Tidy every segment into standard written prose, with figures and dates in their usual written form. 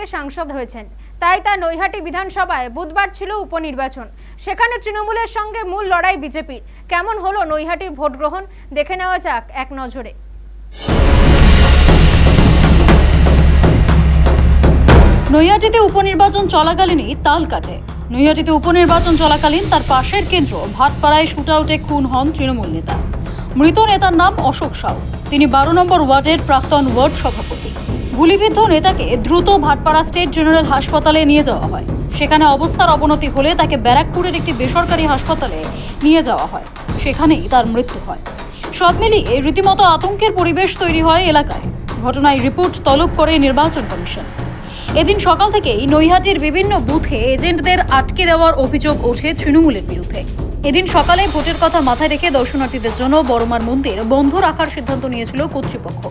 থেকে সাংসদ হয়েছেন। তাই তার নৈহাটি বিধানসভায় বুধবার ছিল উপনির্বাচন। সেখানে তৃণমূলের সঙ্গে মূল লড়াই বিজেপির। কেমন হলো নৈহাটির ভোট গ্রহণ দেখে নেওয়া যাক এক নজরে। নৈহাটিতে উপনির্বাচন চলাকালীনই তাল কাটে। নৈহাটিতে উপনির্বাচন চলাকালীন তার পাশের কেন্দ্র ভাটপাড়ায় শুটআউটে খুন হন তৃণমূল নেতা। মৃত নেতার নাম অশোক সাউ। তিনি 12 নম্বর ওয়ার্ডের প্রাক্তন ওয়ার্ড সভাপতি। গুলিবিদ্ধ নেতাকে দ্রুত ভাটপাড়া স্টেট জেনারেল হাসপাতালে নিয়ে যাওয়া হয়। সেখানে অবস্থার অবনতি হলে তাকে ব্যারাকপুরের একটি বেসরকারি হাসপাতালে নিয়ে যাওয়া হয়। সেখানেই তার মৃত্যু হয়। সব মিলিয়ে রীতিমতো আতঙ্কের পরিবেশ তৈরি হয় এলাকায়। ঘটনায় রিপোর্ট তলব করে নির্বাচন কমিশন। এদিন সকাল থেকেই নৈহাটির বিভিন্ন বুথে এজেন্টদের আটকে দেওয়ার অভিযোগ ওঠে তৃণমূলের বিরুদ্ধে। এদিন সকালে ভোটের কথা মাথায় রেখে দর্শনার্থীদের জন্য বড়মার মন্দির বন্ধ রাখার সিদ্ধান্ত নিয়েছিল কর্তৃপক্ষ।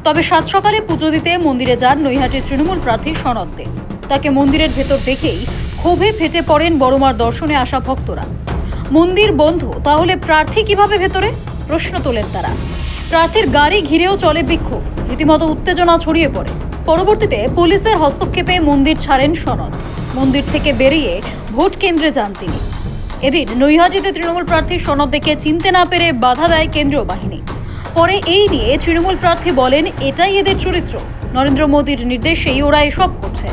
তবে সাত সকালে পুজো দিতে মন্দিরে যান নৈহাটির তৃণমূল প্রার্থী সনদ দে। তাকে মন্দিরের ভেতর দেখেই ক্ষোভে ফেটে পড়েন বড়মার দর্শনে আসা ভক্তরা। মন্দির বন্ধ, তাহলে প্রার্থী কিভাবে ভেতরে? প্রশ্ন তোলেন তারা। প্রার্থীর গাড়ি ঘিরেও চলে বিক্ষোভ। রীতিমতো উত্তেজনা ছড়িয়ে পড়ে। পরবর্তীতে পুলিশের হস্তক্ষেপে মন্দির ছাড়েন সনদ। মন্দির থেকে বেরিয়ে ভোট কেন্দ্রে যান তিনি। এদিন নৈহাটিতে তৃণমূল প্রার্থী সনদ দেখে চিনতে না পেরে বাধা দেয় কেন্দ্রীয় বাহিনী। পরে এই নিয়ে তৃণমূল প্রার্থী বলেন, এটাই এদের চরিত্র। নরেন্দ্র মোদীর নির্দেশেই ওরা এসব করছে।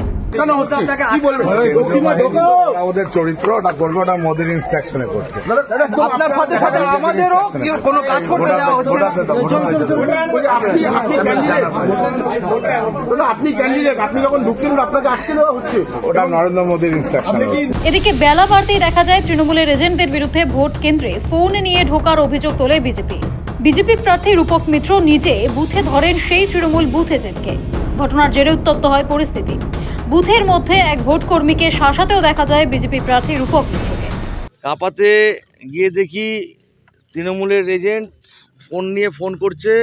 ওদের চরিত্র ওটা করবে, ওটা মোদির ইনস্ট্রাকশনে করছে। আপনার সাথে সাথে আমাদেরও কোনো কাজ করতে দেওয়া হচ্ছে না। আপনি ক্যান্ডিডেট, আপনি যখন ঢুকছেন আপনাকে আটকে দেওয়া হচ্ছে, ওটা নরেন্দ্র মোদির ইনস্ট্রাকশন। এদিকে বেলা বাড়তেই দেখা যায় তৃণমূলের এজেন্টদের বিরুদ্ধে ভোট কেন্দ্রে ফোন নিয়ে ঢোকার অভিযোগ তোলে বিজেপি প্রার্থী রূপক মিত্র নিজে বুথে ধরেন সেই তৃণমূল বুথ এজেন্টকে। ঘটনার জেরে উত্তপ্ত হয় পরিস্থিতি। বুথের মধ্যে এক ভোট কর্মীকে শাসাতেও দেখা যায় বিজেপি প্রার্থী রূপক মিত্রকে। কাপাতে গিয়ে দেখি তৃণমূলের এজেন্ট ফোন করছে,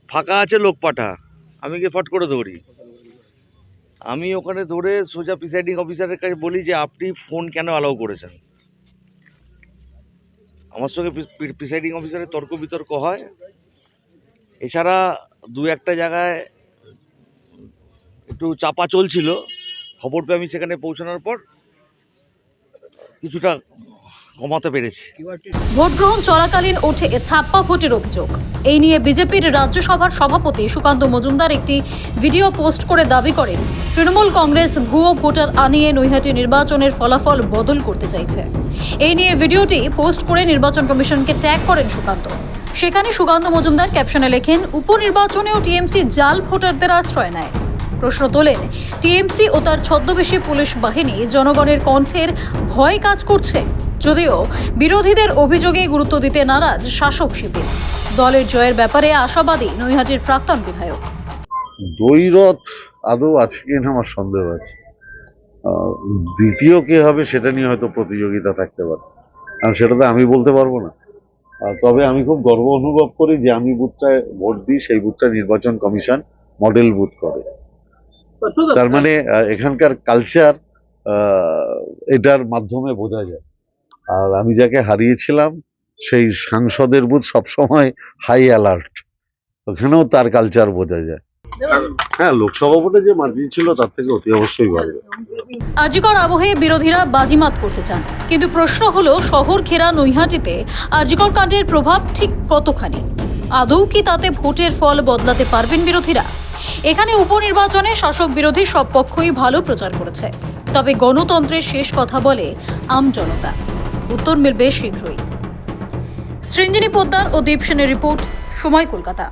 ফাঁকা আছে লোক পাঠা। আমি গিয়ে ফট করে দৌড়ি। আমি ওখানে ধরে সোজা প্রিসাইডিং অফিসারের কাছে বলি যে আপনি ফোন কেন অ্যালাউ করেছেন। আমার সঙ্গে প্রিসাইডিং অফিসারের তর্ক বিতর্ক হয়। এছাড়া দু একটা জায়গায় একটু চাপা চলছিল। খবর পেয়ে আমি সেখানে পৌঁছানোর পর কিছুটা কমাতে পেরেছি। ভোট গ্রহণ চলাকালীন ওঠে ছাপ্পা ভোটের অভিযোগ। এই নিয়ে বিজেপির রাজ্যসভার সভাপতি সুকান্ত মজুমদার একটি ভিডিও পোস্ট করে দাবি করেন, তৃণমূল কংগ্রেস ভুয়ো ভোটার আনিয়ে নৈহাটি নির্বাচনের ফলাফল বদল করতে চাইছে। এই নিয়ে ভিডিওটি পোস্ট করে নির্বাচন কমিশনকে ট্যাগ করেন সুকান্ত। সেখানে সুকান্ত মজুমদার ক্যাপশনে লেখেন, উপনির্বাচনেও টিএমসি জাল ভোটারদের আশ্রয় নেয়। প্রশ্ন তোলেন, টিএমসি ও তার ছদ্মবেশী পুলিশ বাহিনী জনগণের কণ্ঠের ভয় কাজ করছে। যদিও বিরোধীদের অভিযোগে গুরুত্ব দিতে নারাজ শাসক শিবির। দলের জয়ের ব্যাপারে আশাবাদী নৈহাটির প্রাক্তন বিধায়ক। দ্বৈরথ আদৌ আছে কিনা আমার সন্দেহ আছে। দ্বিতীয় কে হবে সেটা নিয়ে হয়তো প্রতিযোগিতা থাকতে পারে, আর সেটা তো আমি বলতে পারবো না। তবে আমি খুব গর্ব অনুভব করি যে আমি বুথটায় ভোট দিই, সেই বুথটা নির্বাচন কমিশন মডেল বুথ করে। তার মানে এখানকার কালচার এটার মাধ্যমে বোঝা যায়। আর আমি যাকে হারিয়েছিলাম সেই সাংসদের বুথ সবসময় হাই অ্যালার্ট, ওখানেও তার কালচার বোঝা যায়। হ্যাঁ, লোকসভা ভোটে যে মার্জিন ছিল তার থেকে অতি অবশ্যই বাড়বে। আরজিকর আবহে বিরোধীরা বাজিমাত করতে চান, কিন্তু প্রশ্ন হলো শহর ঘেরা নৈহাটিতে আরজিকর কাণ্ডের প্রভাব ঠিক কতখানি? আদৌ কি তাতে ভোটের ফল বদলাতে পারবেন বিরোধীরা? এখানে উপনির্বাচনে শাসক বিরোধী সব পক্ষই ভালো প্রচার করেছে, তবে গণতন্ত্রের শেষ কথা বলে আমজনতা। উত্তর মিলবে শীঘ্রই। সৃঞ্জিনী পোদ্দার ও দীপ সেনের রিপোর্ট, সময়, কলকাতা।